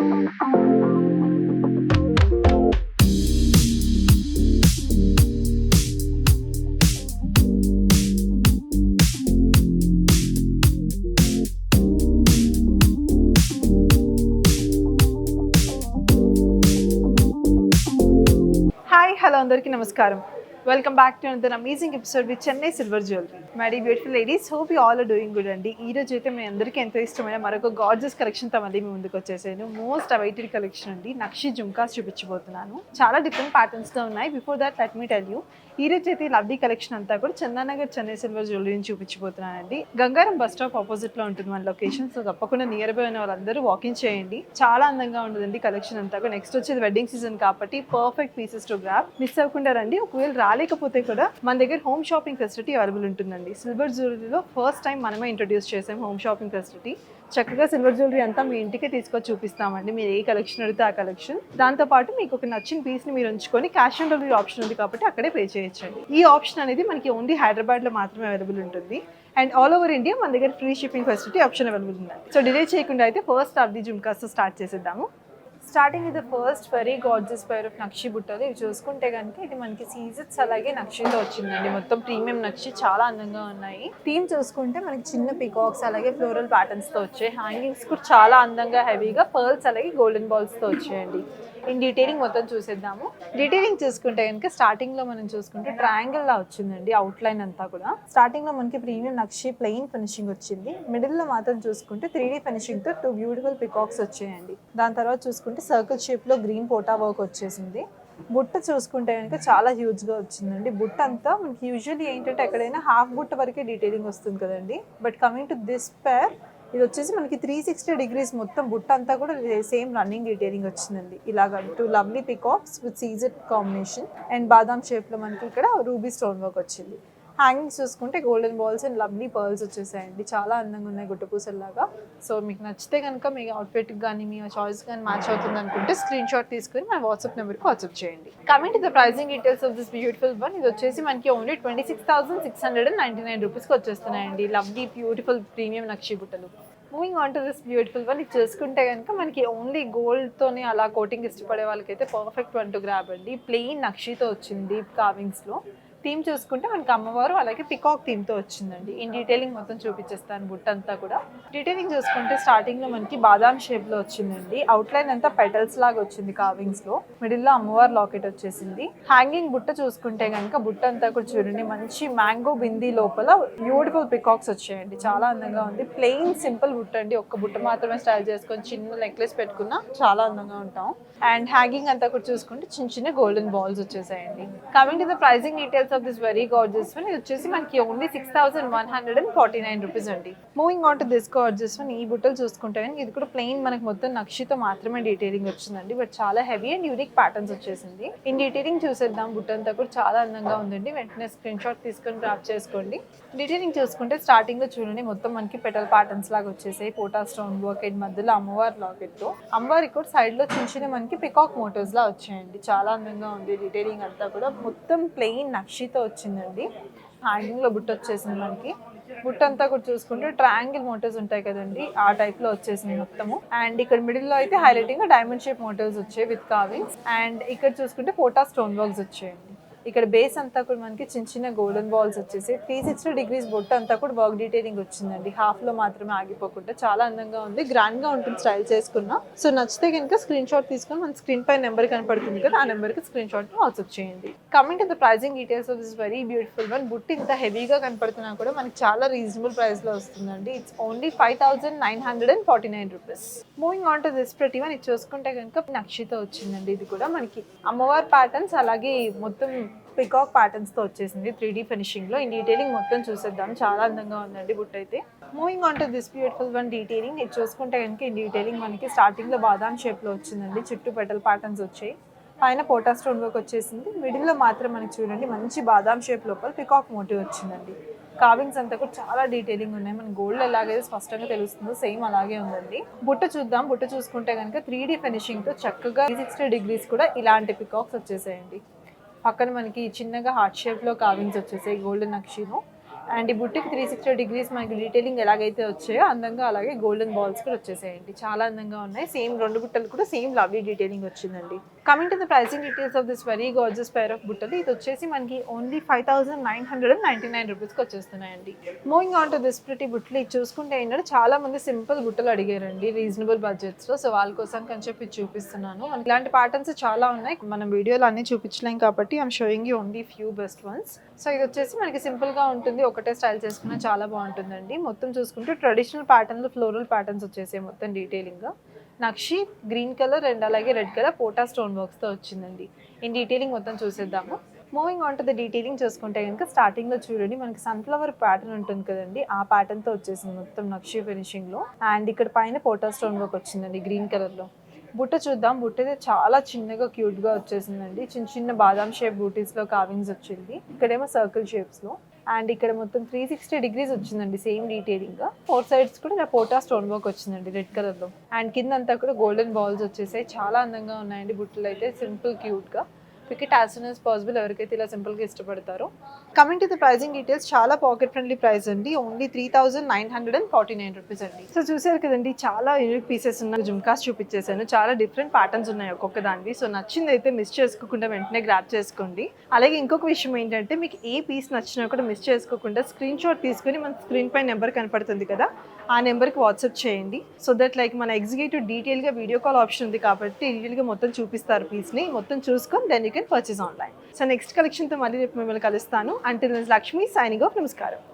Hello అందరికీ నమస్కారం. Welcome back to another amazing episode with Chennai silver jewellery. My beautiful ladies, hope you all are doing good అండి. ఈ రోజు అయితే మీ అందరికీ ఎంతో ఇష్టమైన మరొక గార్జియస్ కలెక్షన్తో మళ్ళీ మీ ముందుకు వచ్చేసాను. మోస్ట్ అవైటెడ్ కలెక్షన్ అండి. నక్షి జుమ్కాస్ చూపించబోతున్నాను. చాలా డిఫరెంట్ ప్యాటర్న్స్తో ఉన్నాయి. Before that let me tell you, ఈ రోజు అయితే లవ్లీ కలెక్షన్ అంతా కూడా చందానగర్ చెన్నై సిల్వర్ జ్యువెలరీని చూపించబోతున్నానండి. గంగారం బస్ స్టాప్ ఆపోజిట్లో ఉంటుంది మన లొకేషన్. సో తప్పకుండా నియర్ బై ఉన్న వాళ్ళందరూ వాకింగ్ చేయండి. చాలా అందంగా ఉంటుందండి కలెక్షన్ అంతా కూడా. నెక్స్ట్ వచ్చేది వెడ్డింగ్ సీజన్ కాబట్టి perfect pieces to grab. Miss అవ్వకుండా రండి. ఒకవేళ రాలేకపోతే కూడా మన దగ్గర హోమ్ షాపింగ్ ఫెసిలిటీ అవైలబుల్ ఉంటుందండి. సిల్వర్ జ్యువెలరీలో ఫస్ట్ టైం మనమే ఇంట్రొడ్యూస్ చేసాం హోమ్ షాపింగ్ ఫెసిలిటీ. చక్కగా సిల్వర్ జ్యువెలరీ అంతా మీ ఇంటికే తీసుకొచ్చి చూపిస్తామండి. మీరు ఏ కలెక్షన్ అడిగితే ఆ కలెక్షన్. దాంతోపాటు మీకు ఒక నచ్చిన పీస్ని మీరు ఉంచుకొని క్యాష్ ఆన్ డెలివరీ ఆప్షన్ ఉంది కాబట్టి అక్కడే పే చేయొచ్చండి. ఈ ఆప్షన్ అనేది మనకి ఓన్లీ హైదరాబాద్లో మాత్రమే అవైలబుల్ ఉంటుంది. అండ్ ఆల్ ఓవర్ ఇండియా మన దగ్గర free shipping facility option available ఉంది. సో డిలే చేయకుండా అయితే ఫస్ట్ లవ్లీ జుమ్కాస్తో స్టార్ట్ చేసేద్దాము. Starting with the first very gorgeous pair of నక్షి బుట్టలు. ఇవి చూసుకుంటే కనుక ఇది మనకి సీజెట్స్ అలాగే నక్షితో వచ్చిందండి. మొత్తం ప్రీమియం నక్షి, చాలా అందంగా ఉన్నాయి. థీమ్ చూసుకుంటే మనకి చిన్న పికాక్స్ అలాగే ఫ్లోరల్ ప్యాటర్న్స్ తో వచ్చాయి. హ్యాంగింగ్స్ కూడా చాలా అందంగా హెవీగా పర్ల్స్ అలాగే గోల్డెన్ బాల్స్ తో వచ్చాయండి. ఇన్ డీటెయిలింగ్ మొత్తం చూసేద్దాము. డీటెయిలింగ్ చూసుకుంటే కనుక స్టార్టింగ్ లో మనం చూసుకుంటే ట్రయాంగిల్ లా వచ్చిందండి అవుట్ లైన్ అంతా కూడా. స్టార్టింగ్ లో మనకి ప్రీమియం నక్షి ప్లెయిన్ ఫినిషింగ్ వచ్చింది. మిడిల్ లో మాత్రం చూసుకుంటే 3D ఫినిషింగ్ తో 2 బ్యూటిఫుల్ పికాక్స్ వచ్చాయండి. దాని తర్వాత చూసుకుంటే సర్కిల్ షేప్ లో గ్రీన్ పోటా వర్క్ వచ్చేసింది. బుట్ట చూసుకుంటే కనుక చాలా హ్యూజ్ గా వచ్చిందండి. బుట్ట అంతా మనకి యూజువల్లీ ఏంటంటే ఎక్కడైనా హాఫ్ బుట్ట వరకే డీటెయిలింగ్ వస్తుంది కదండి. బట్ కమింగ్ టు దిస్ పేర్, ఇది వచ్చేసి మనకి 360 degrees మొత్తం బుట్ట అంతా కూడా సేమ్ రన్నింగ్ డీటెయిలింగ్ వచ్చిందండి. ఇలాగ 2 lovely peacocks with CZ combination and బాదాం షేప్ లో మనకి ఇక్కడ రూబీ స్టోన్ వర్క్ వచ్చింది. హ్యాంగింగ్స్ చూసుకుంటే golden balls and lovely pearls వచ్చేసాయండి. చాలా అందంగా ఉన్నాయి గుట్టపూసల్లాగా. సో మీకు నచ్చితే కనుక మీ అవుట్ఫిట్కి కానీ మీ చాయిస్ కానీ మ్యాచ్ అవుతుంది అనుకుంటే స్క్రీన్ షాట్ తీసుకుని మా వాట్సాప్ నెంబర్కి వాట్సాప్ చేయండి. Coming to the pricing details of this beautiful one, ఇది వచ్చేసి మనకి ఓన్లీ 26,699 రూపీస్కి వచ్చేస్తున్నాయండి. లవ్లీ బ్యూటిఫుల్ ప్రీమియం నక్షి బుట్టలు. Moving on to this beautiful one, ఇది చూసుకుంటే కనుక మనకి ఓన్లీ గోల్డ్తోనే అలా కోటింగ్ ఇష్టపడే వాళ్ళకైతే పర్ఫెక్ట్ వన్ టు గ్రాబ్ అండి. ప్లెయిన్ నక్షితో వచ్చింది కార్వింగ్స్లో. థీమ్ చూసుకుంటే మనకి అమ్మవారు అలాగే పికాక్ థీమ్తో వచ్చిందండి. ఇన్ డీటెయిలింగ్ మొత్తం చూపించేస్తాను బుట్ట అంతా కూడా. డీటెయిలింగ్ చూసుకుంటే స్టార్టింగ్లో మనకి బాదాం షేప్లో వచ్చిందండి. అవుట్లైన్ అంతా పెటల్స్ లాగా వచ్చింది కార్వింగ్స్లో. మిడిల్లో అమ్మవారు లాకెట్ వచ్చేసింది. హ్యాంగింగ్ బుట్ట చూసుకుంటే కనుక బుట్ట అంతా కూడా చూడండి మంచి మ్యాంగో బిందీ లోపల బ్యూటిఫుల్ పికాక్స్ వచ్చాయండి. చాలా అందంగా ఉంది. ప్లెయిన్ సింపుల్ బుట్ట అండి. ఒక్క బుట్ట మాత్రమే స్టైల్ చేసుకొని చిన్న నెక్లెస్ పెట్టుకున్నా చాలా అందంగా ఉంటాం. అండ్ హ్యాంగింగ్ అంతా కూడా చూసుకుంటే చిన్న చిన్న గోల్డెన్ బాల్స్ వచ్చేసాయండి. Coming to the pricing details of this very gorgeous one, ఇది వచ్చేసి మనకి ఓన్లీ 6,149 రూపీస్ అండి. Moving on to this gorgeous one, ఈ బుట్టలు చూసుకుంటే ఇది కూడా ప్లెయిన్ మనకి మొత్తం నక్షితో మాత్రమే డీటెయిలింగ్ వచ్చిందండి. బట్ చాలా హెవీ అండ్ యూనిక్ ప్యాటర్న్స్ వచ్చేసింది. ఇన్ డీటెయిలింగ్ చూసేద్దాం. బుట్ట అంతా కూడా చాలా అందంగా ఉందండి. వెంటనే స్క్రీన్ షాట్ తీసుకొని గ్రాప్ చేసుకోండి. డీటెయిలింగ్ చూసుకుంటే స్టార్టింగ్ లో చూడండి మొత్తం మనకి పెటల్ ప్యాటర్న్స్ లాగా వచ్చేసాయి. పోటా స్టోన్ వర్క్ అండ్ మధ్యలో అమ్మవారి లాకెట్ తో, అమ్మవారికి కూడా సైడ్ లో చిన్న చిన్న మనకి పికాక్ మోటివ్స్ లా వచ్చాయండి. చాలా అందంగా ఉంది. డీటెయిలింగ్ అంతా కూడా మొత్తం ప్లెయిన్ నక్షితో వచ్చిందండి. హ్యాంగింగ్ లో బుట్ట వచ్చేసింది మనకి. బుట్ట అంతా కూడా చూసుకుంటే ట్రయాంగిల్ మోటివ్స్ ఉంటాయి కదండి, ఆ టైప్ లో వచ్చేసింది మొత్తము. అండ్ ఇక్కడ మిడిల్ లో అయితే హైలైటింగ్ డైమండ్ షేప్ మోటివ్స్ వచ్చాయి విత్ కార్వింగ్స్. అండ్ ఇక్కడ చూసుకుంటే పోటా స్టోన్ వర్క్స్ వచ్చాయండి. ఇక్కడ బేస్ అంతా కూడా మనకి చిన్న చిన్న గోల్డెన్ బాల్స్ వచ్చేసి 360 degrees బొట్టు అంతా కూడా వర్క్ డీటెయిలింగ్ వచ్చిందండి. హాఫ్ లో మాత్రమే ఆగిపోకుండా చాలా అందంగా ఉంది. గ్రాండ్ గా ఉంటుంది స్టైల్ చేసుకున్నా. సో నచ్చితే కనుక స్క్రీన్ షాట్ తీసుకొని మన స్క్రీన్ పై నెంబర్ కనపడుతుంది కదా, ఆ నెంబర్ కి స్క్రీన్ షాట్ వాట్సాప్ చేయండి. Coming to the pricing details of this very beautiful one, బుట్టి ఇంత హెవీగా కనపడుతున్నా కూడా మనకి చాలా రీజనబుల్ ప్రైస్ లో వస్తుందండి. It's only 5,949 rupees. Moving on to this ప్రతి వన్, ఇది చూసుకుంటే కనుక నక్షితో వచ్చిందండి. ఇది కూడా మనకి అమ్మవారి ప్యాటర్న్స్ అలాగే మొత్తం పికాక్ ప్యాటర్న్స్ తో వచ్చేసింది 3D ఫినిషింగ్ లో. ఇన్ డీటెయిలింగ్ మొత్తం చూసేద్దాం. చాలా అందంగా ఉందండి బుట్ట అయితే. Moving on to this beautiful one detailing, ఇది చూసుకుంటే కనుక ఇన్ డీటెయిలింగ్ మనకి స్టార్టింగ్ లో బాదాం షేప్ లో వచ్చిందండి. చుట్టూ పెటల్ ప్యాటర్న్స్ వచ్చాయి. పైన పోటా స్టోన్ వర్క్ వచ్చేసింది. మిడిల్ లో మాత్రం మనకి చూడండి మంచి బాదాం షేప్ లోపల పికాక్ మోటివ్ వచ్చిందండి. కార్వింగ్స్ అంతా కూడా చాలా డీటెయిలింగ్ ఉన్నాయి. మన గోల్డ్ ఎలాగైతే స్పష్టంగా తెలుస్తుందో సేమ్ అలాగే ఉందండి. బుట్ట చూద్దాం. బుట్ట చూసుకుంటే కనుక 3D ఫినిషింగ్ తో చక్కగా 360 degrees కూడా ఇలాంటి పికాక్స్ వచ్చేసాయండి. పక్కన మనకి చిన్నగా హార్ట్ షేప్ లో కార్వింగ్స్ వచ్చేసాయి గోల్డెన్ నక్షిలో. అండ్ ఈ బుట్టికి 360 డిగ్రీస్ మనకి డీటెయిలింగ్ ఎలాగైతే వచ్చాయో అందంగా అలాగే గోల్డెన్ బాల్స్ కూడా వచ్చేసాయండి. చాలా అందంగా ఉన్నాయి. సేమ్ 2 బుట్టలు కూడా సేమ్ లవ్లీ డీటెయిలింగ్ వచ్చిందండి. Coming to the pricing details of this very gorgeous pair of బుట్టలు, ఇది వచ్చేసి మనకి ఓన్లీ 5,999 రూపీస్కి వచ్చేస్తున్నాయండి. Moving on to this pretty బుట్టలు, ఇది చూసుకుంటే ఏంటంటే చాలా మంది సింపుల్ బుట్టలు అడిగారండి రీజనబుల్ బడ్జెట్స్లో. సో వాళ్ళ కోసం అని చెప్పి చూపిస్తున్నాను. మనకి ఇలాంటి ప్యాటర్న్స్ చాలా ఉన్నాయి. మనం వీడియోలో అన్ని చూపించలేం కాబట్టి I'm showing you only few best once. So ఇది వచ్చేసి మనకి సింపుల్గా ఉంటుంది, ఒకటే స్టైల్ చేసుకున్నా చాలా బాగుంటుందండి. మొత్తం చూసుకుంటే ట్రెడిషనల్ ప్యాటర్న్లో ఫ్లోరల్ ప్యాటర్న్స్ వచ్చేసాయి మొత్తం డీటెయిలింగ్గా. నక్షి గ్రీన్ కలర్ అండ్ అలాగే రెడ్ కలర్ పోటా స్టోన్ వర్క్స్తో వచ్చిందండి. ఈ డీటెయిలింగ్ మొత్తం చూసేద్దాము. Moving on to the detailing చూసుకుంటే కనుక స్టార్టింగ్లో చూడండి మనకి సన్ఫ్లవర్ ప్యాటర్న్ ఉంటుంది కదండి, ఆ ప్యాటర్న్తో వచ్చేసింది మొత్తం నక్షి ఫినిషింగ్లో. అండ్ ఇక్కడ పైన పోటా స్టోన్ వర్క్ వచ్చిందండి గ్రీన్ కలర్లో. బుట్ట చూద్దాం. బుట్ట అయితే చాలా చిన్నగా క్యూట్గా వచ్చేసిందండి. చిన్న చిన్న బాదాం షేప్ బూటీస్లో కావింగ్స్ వచ్చింది. ఇక్కడేమో సర్కిల్ షేప్స్లో. అండ్ ఇక్కడ మొత్తం 360 డిగ్రీస్ వచ్చిందండి సేమ్ డీటెయిలింగ్. 4 సైడ్స్ కూడా ఇలా పోటా స్టోన్ వర్క్ వచ్చిందండి రెడ్ కలర్లో. అండ్ కింద అంతా కూడా గోల్డెన్ బాల్స్ వచ్చేసాయి. చాలా అందంగా ఉన్నాయండి బుట్టలు అయితే, సింపుల్ క్యూట్గా. Pick it as soon as possible ఎవరికైతే ఇలా సింపుల్గా ఇష్టపడతారో. Coming to the pricing details, చాలా పాకెట్ ఫ్రెండ్లీ ప్రైస్ అండి. ఓన్లీ 3,949 రూపీస్ అండి. సో చూసారు కదండి, చాలా యూనిక్ పీసెస్ ఉన్న జుమ్కాస్ చూపించేసాను. చాలా డిఫరెంట్ ప్యాటర్న్స్ ఉన్నాయి ఒక్కొక్క దానికి. సో నచ్చింది అయితే మిస్ చేసుకోకుండా వెంటనే గ్రాప్ చేసుకోండి. అలాగే ఇంకొక విషయం ఏంటంటే, మీకు ఏ పీస్ నచ్చినా కూడా మిస్ చేసుకోకుండా స్క్రీన్ షాట్ తీసుకుని మన స్క్రీన్ పై నెంబర్ కనపడుతుంది కదా, ఆ నెంబర్కి వాట్సాప్ చేయండి. సో దట్ లైక్ మన ఎగ్జిక్యూటివ్ డీటెయిల్గా వీడియో కాల్ ఆప్షన్ ఉంది కాబట్టి డీటెయిల్గా మొత్తం చూపిస్తారు పీస్ని. మొత్తం చూసుకొని then you can purchase online. So next కలెక్షన్తో మళ్ళీ రేపు మిమ్మల్ని కలుస్తాను. Until Lakshmi signing off. నమస్కారం.